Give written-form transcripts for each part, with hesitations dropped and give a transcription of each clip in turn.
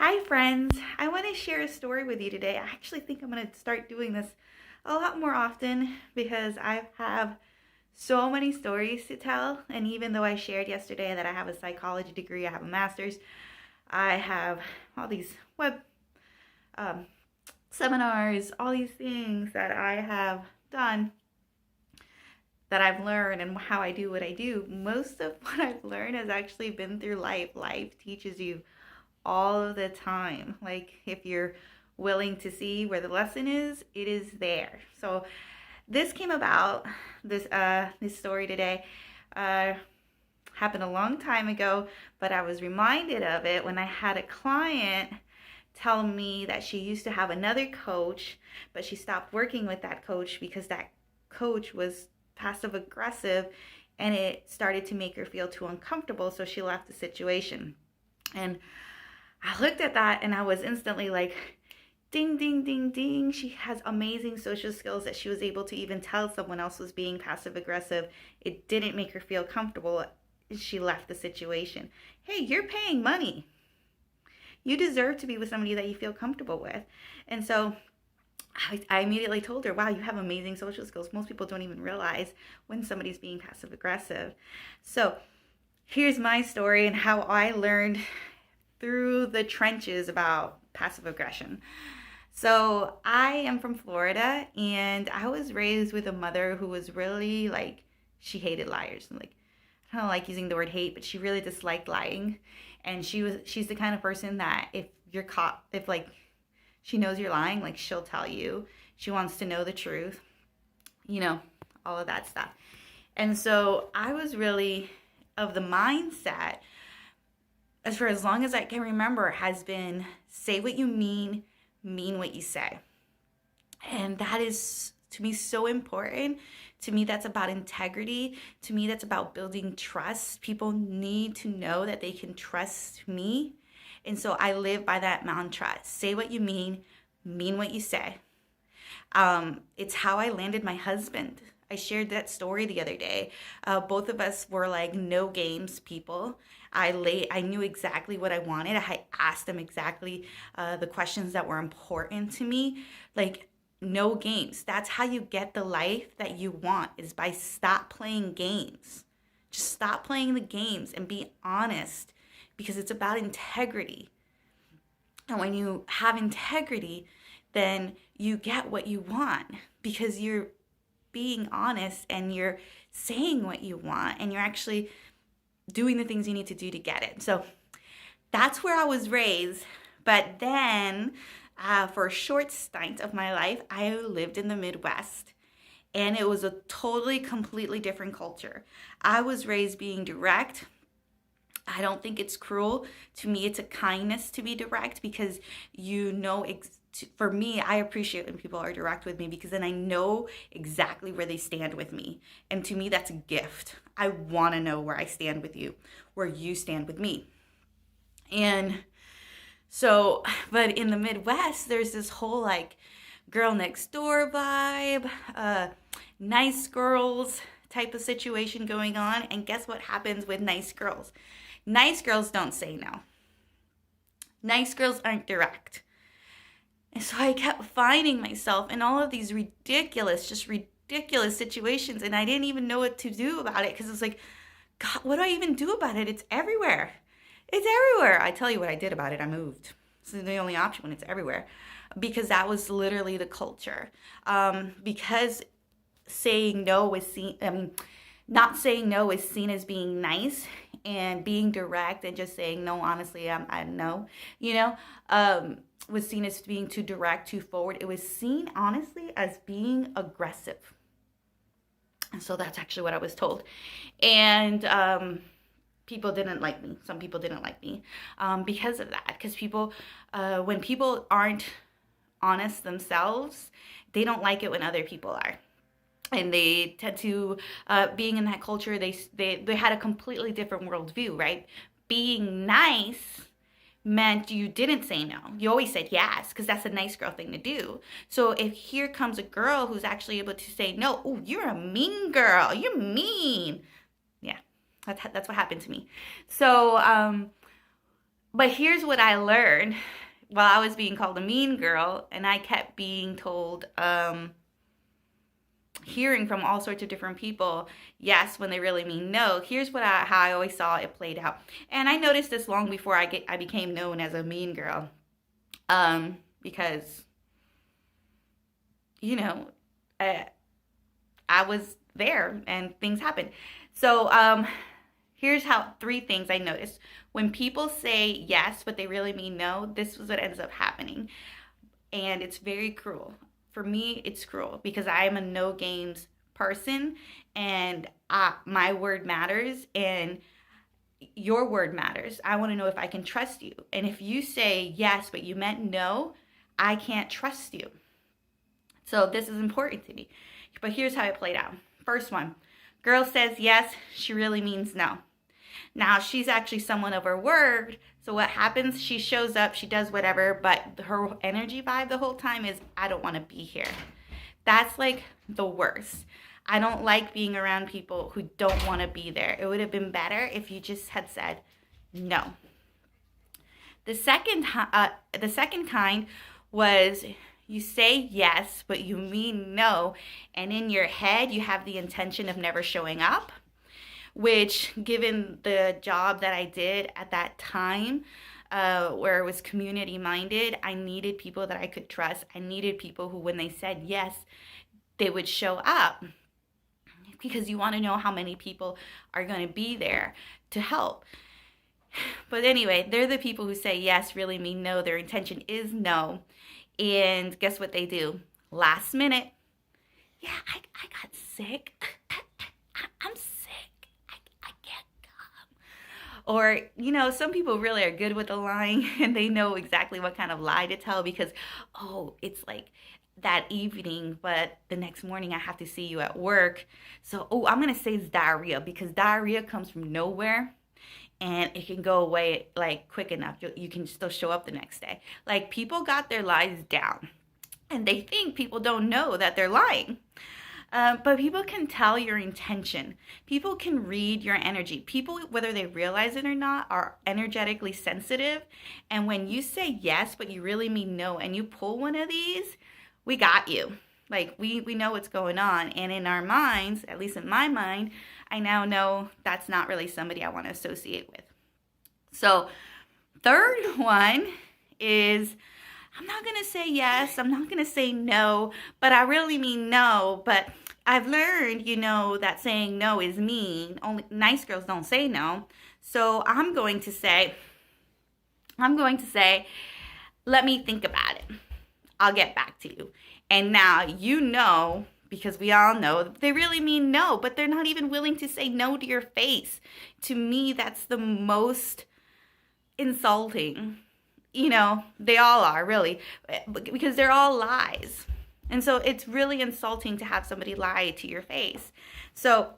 Hi, friends. I want to share a story with you today. I actually think I'm going to start doing this a lot more often because I have so many stories to tell. And even though I shared yesterday that I have a psychology degree, I have a master's, I have all these web um, seminars, all these things that I have done that I've learned and how I do what I do. Most of what I've learned has actually been through life. Life teaches you all of the time. Like if you're willing to see where the lesson is, it is there. So this came about this story today uh happened a long time ago, but I was reminded of it when I had a client tell me that she used to have another coach, but she stopped working with that coach because that coach was passive aggressive and it started to make her feel too uncomfortable, so she left the situation. And I looked at that and I was instantly like, ding, ding, ding, ding. She has amazing social skills that she was able to even tell someone else was being passive aggressive. It didn't make her feel comfortable. She left the situation. Hey, you're paying money. You deserve to be with somebody that you feel comfortable with. And so I immediately told her, wow, you have amazing social skills. Most people don't even realize when somebody's being passive aggressive. So here's my story and how I learned through the trenches about passive aggression. So I am from Florida and I was raised with a mother who was really like, she hated liars. Like, I don't like using the word hate, but she really disliked lying. And she's the kind of person that if you're caught, if like she knows you're lying, like she'll tell you. She wants to know the truth, you know, all of that stuff. And so I was really of the mindset, as for as long as I can remember, has been say what you mean what you say. And that is to me so important. To me, that's about integrity. To me, that's about building trust. People need to know that they can trust me. And so I live by that mantra. Say what you mean what you say. It's how I landed my husband. I shared that story the other day. Both of us were like no games people. I knew exactly what I wanted. I asked him exactly the questions that were important to me. Like no games. That's how you get the life that you want, is by stop playing games. Just stop playing the games and be honest, because it's about integrity. And when you have integrity, then you get what you want because you're being honest and you're saying what you want and you're actually doing the things you need to do to get it. So that's where I was raised. But then for a short stint of my life, I lived in the Midwest. And it was a totally, completely different culture. I was raised being direct. I don't think it's cruel. To me, it's a kindness to be direct because you know, for me, I appreciate when people are direct with me because then I know exactly where they stand with me. And to me, that's a gift. I want to know where I stand with you, where you stand with me. And so, but in the Midwest, there's this whole like girl next door vibe, nice girls type of situation going on. And guess what happens with nice girls? Nice girls don't say no. Nice girls aren't direct. And so I kept finding myself in all of these ridiculous situations. And I didn't even know what to do about it because it's like, God, what do I even do about it? It's everywhere. It's everywhere. I tell you what I did about it. I moved. This is the only option when it's everywhere. Because that was literally the culture. Because saying no was seen, not saying no is seen as being nice, and being direct and just saying no, honestly, I know, was seen as being too direct, too forward. It was seen, honestly, as being aggressive. And so that's actually what I was told. And people didn't like me. Some people didn't like me because of that. Because people, when people aren't honest themselves, they don't like it when other people are. And they tend to, being in that culture, they had a completely different worldview, right? Being nice meant you didn't say no. You always said yes, because that's a nice girl thing to do. So if here comes a girl who's actually able to say no, oh, you're a mean girl. You're mean. Yeah, that's what happened to me. So But here's what I learned while I was being called a mean girl, and I kept being told, hearing from all sorts of different people, yes, when they really mean no. Here's how I always saw it played out. And I noticed this long before I became known as a mean girl. Because, you know, I was there and things happened. So, here's how 3 things I noticed. When people say yes, but they really mean no, this is what ends up happening. And it's very cruel. For me, it's cruel because I am a no games person, and my word matters, and your word matters. I want to know if I can trust you. And if you say yes, but you meant no, I can't trust you. So this is important to me. But here's how it played out. First one, girl says yes, she really means no. Now, she's actually someone of her word. So what happens? She shows up, she does whatever, but her energy vibe the whole time is, I don't want to be here. That's like the worst. I don't like being around people who don't want to be there. It would have been better if you just had said no. The second kind was you say yes, but you mean no, and in your head you have the intention of never showing up, which, given the job that I did at that time, where it was community minded, I needed people that I could trust. I needed people who, when they said yes, they would show up, because you want to know how many people are going to be there to help. But anyway, they're the people who say yes really mean no. Their intention is no. And guess what they do? Last minute, yeah, I got sick. I'm sick. I can't come. Or, some people really are good with the lying, and they know exactly what kind of lie to tell because, it's like that evening, but the next morning I have to see you at work. So, I'm going to say it's diarrhea, because diarrhea comes from nowhere. And it can go away like quick enough. You can still show up the next day. Like, people got their lies down, and they think people don't know that they're lying. But people can tell your intention. People can read your energy. People, whether they realize it or not, are energetically sensitive. And when you say yes, but you really mean no, and you pull one of these, we got you. Like, we know what's going on. And in our minds, at least in my mind, I now know that's not really somebody I want to associate with. So, third one is, I'm not going to say yes, I'm not going to say no, but I really mean no. But I've learned, that saying no is mean. Only nice girls don't say no. So I'm going to say, let me think about it. I'll get back to you. And now because we all know they really mean no, but they're not even willing to say no to your face. To me, that's the most insulting. They all are, really, because they're all lies. And so it's really insulting to have somebody lie to your face. So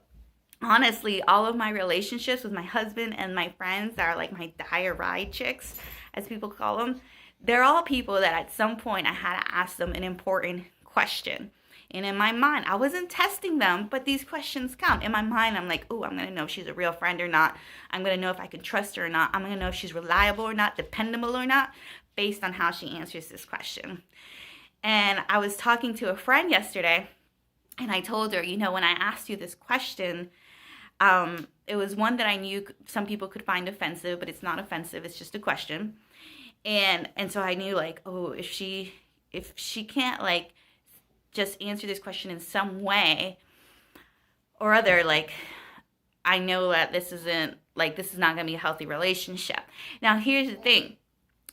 honestly, all of my relationships with my husband and my friends that are like my ride chicks, as people call them, they're all people that at some point I had to ask them an important question. And in my mind, I wasn't testing them, but these questions come. In my mind, I'm like, I'm going to know if she's a real friend or not. I'm going to know if I can trust her or not. I'm going to know if she's reliable or not, dependable or not, based on how she answers this question. And I was talking to a friend yesterday, and I told her, when I asked you this question, it was one that I knew some people could find offensive, but it's not offensive. It's just a question. And so I knew, like, if she can't, like, just answer this question in some way or other, like, I know that this is not going to be a healthy relationship. Now, here's the thing.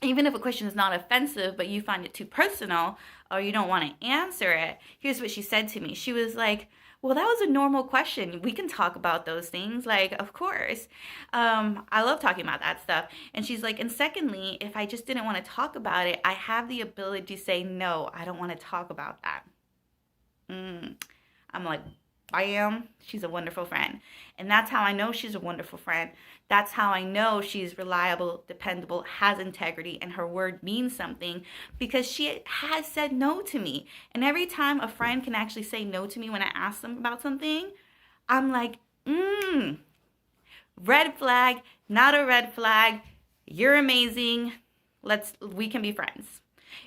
Even if a question is not offensive, but you find it too personal or you don't want to answer it, here's what she said to me. She was like, well, that was a normal question. We can talk about those things. Like, of course. I love talking about that stuff. And she's like, and secondly, if I just didn't want to talk about it, I have the ability to say, no, I don't want to talk about that. I'm like, bam, she's a wonderful friend. And that's how I know she's a wonderful friend. That's how I know she's reliable, dependable, has integrity, and her word means something, because she has said no to me. And every time a friend can actually say no to me when I ask them about something, I'm like, red flag, not a red flag. you're amazing. We can be friends.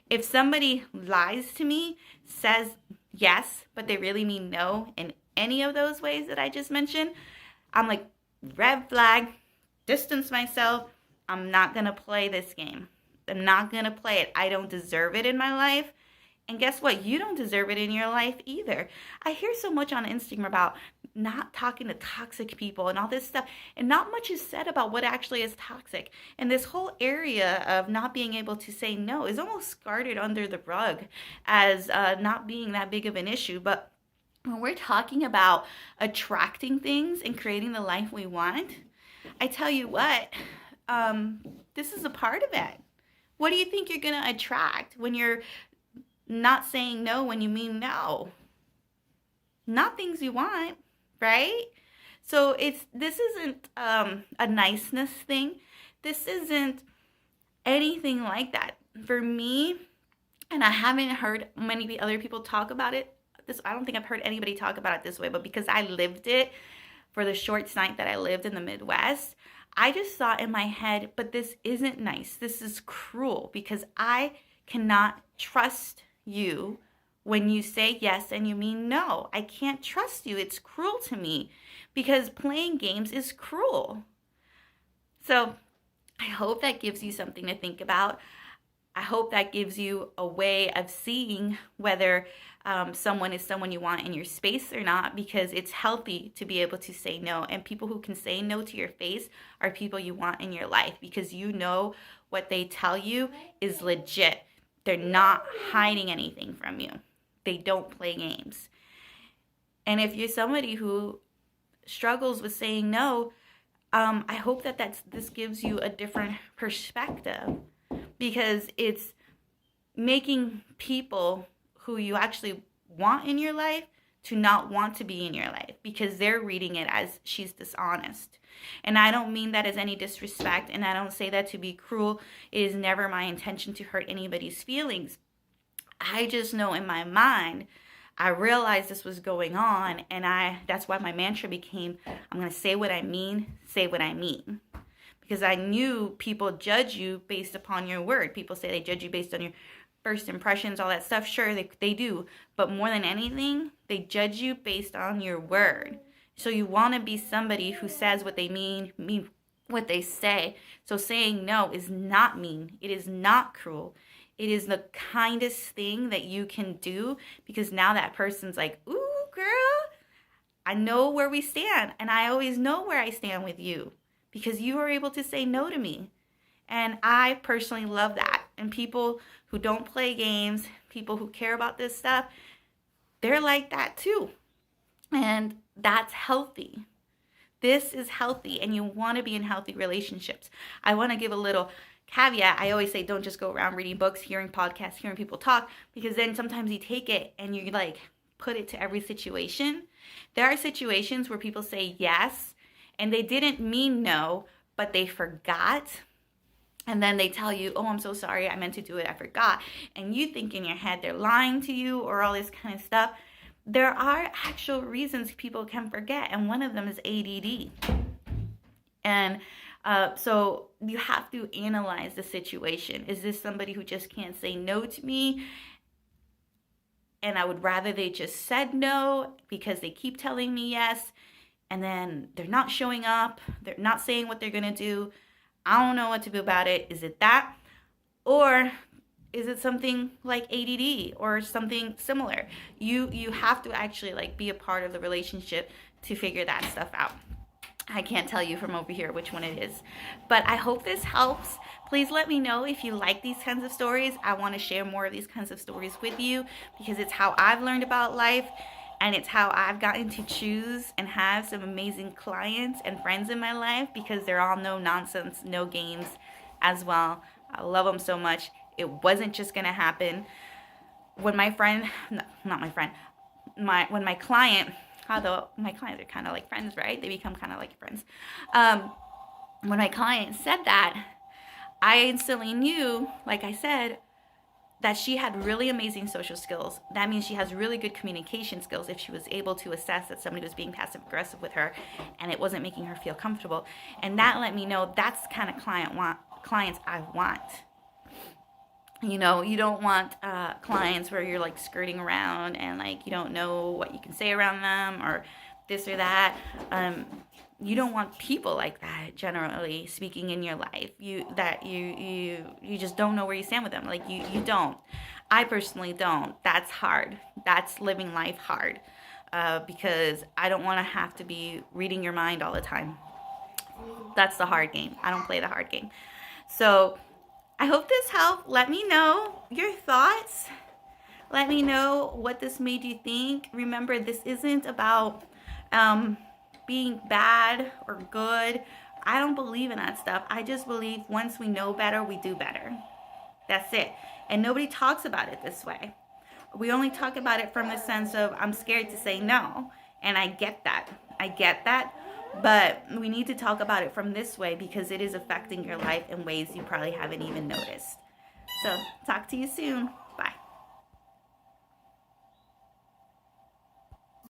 If somebody lies to me, says yes, but they really mean no in any of those ways that I just mentioned, I'm like, red flag, distance myself. I'm not going to play this game. I'm not going to play it. I don't deserve it in my life. And guess what? You don't deserve it in your life either. I hear so much on Instagram about not talking to toxic people and all this stuff, and not much is said about what actually is toxic. And this whole area of not being able to say no is almost guarded under the rug as not being that big of an issue. But when we're talking about attracting things and creating the life we want, I tell you what, this is a part of it. What do you think you're going to attract when you're not saying no when you mean no? Not things you want, right? So this isn't a niceness thing. This isn't anything like that. For me, and I haven't heard many other people talk about it. I don't think I've heard anybody talk about it this way, but because I lived it for the short stint that I lived in the Midwest, I just thought in my head, but this isn't nice. This is cruel because I cannot trust you when you say yes and you mean no. I can't trust you. It's cruel to me because playing games is cruel. So I hope that gives you something to think about. I hope that gives you a way of seeing whether someone is someone you want in your space or not, because it's healthy to be able to say no. And people who can say no to your face are people you want in your life, because you know what they tell you is legit. They're not hiding anything from you. They don't play games. And if you're somebody who struggles with saying no, I hope that this gives you a different perspective, because it's making people who you actually want in your life to not want to be in your life, because they're reading it as she's dishonest. And I don't mean that as any disrespect, and I don't say that to be cruel. It is never my intention to hurt anybody's feelings. I just know in my mind, I realized this was going on, and that's why my mantra became, I'm going to say what I mean, say what I mean. Because I knew people judge you based upon your word. People say they judge you based on your first impressions, all that stuff. Sure, they do. But more than anything, they judge you based on your word. So you want to be somebody who says what they mean what they say. So saying no is not mean. It is not cruel. It is the kindest thing that you can do, because now that person's like, ooh, girl, I know where we stand. And I always know where I stand with you, because you are able to say no to me. And I personally love that. And people who don't play games, people who care about this stuff, they're like that too. And that's healthy. This is healthy, and you want to be in healthy relationships. I want to give a little caveat. I always say don't just go around reading books, hearing podcasts, hearing people talk, because then sometimes you take it and you like put it to every situation. There are situations where people say yes and they didn't mean no, but they forgot. And then they tell you, oh, I'm so sorry, I meant to do it, I forgot. And you think in your head they're lying to you or all this kind of stuff. There are actual reasons people can forget, and one of them is ADD. And so you have to analyze the situation. Is this somebody who just can't say no to me? And I would rather they just said no because they keep telling me yes, and then they're not showing up, they're not saying what they're going to do. I don't know what to do about it. Is it that? Or is it something like ADD or something similar? You have to actually like be a part of the relationship to figure that stuff out. I can't tell you from over here which one it is. But I hope this helps. Please let me know if you like these kinds of stories. I want to share more of these kinds of stories with you, because it's how I've learned about life. And it's how I've gotten to choose and have some amazing clients and friends in my life, because they're all no nonsense, no games as well. I love them so much. It wasn't just going to happen. When my friend, not my friend, when my client, although my clients are kind of like friends, right? They become kind of like friends. When my client said that, I instantly knew, like I said, that she had really amazing social skills. That means she has really good communication skills if she was able to assess that somebody was being passive aggressive with her and it wasn't making her feel comfortable. And that let me know that's the kind of client clients I want. You know, you don't want clients where you're like skirting around and like you don't know what you can say around them or this or that. You don't want people like that, generally speaking, in your life. You just don't know where you stand with them. Like you don't. I personally don't. That's hard. That's living life hard, because I don't want to have to be reading your mind all the time. That's the hard game. I don't play the hard game. So I hope this helped. Let me know your thoughts. Let me know what this made you think. Remember, this isn't about being bad or good. I don't believe in that stuff. I just believe once we know better, we do better. That's it. And nobody talks about it this way. We only talk about it from the sense of, I'm scared to say no. And I get that. But we need to talk about it from this way because it is affecting your life in ways you probably haven't even noticed. So, talk to you soon.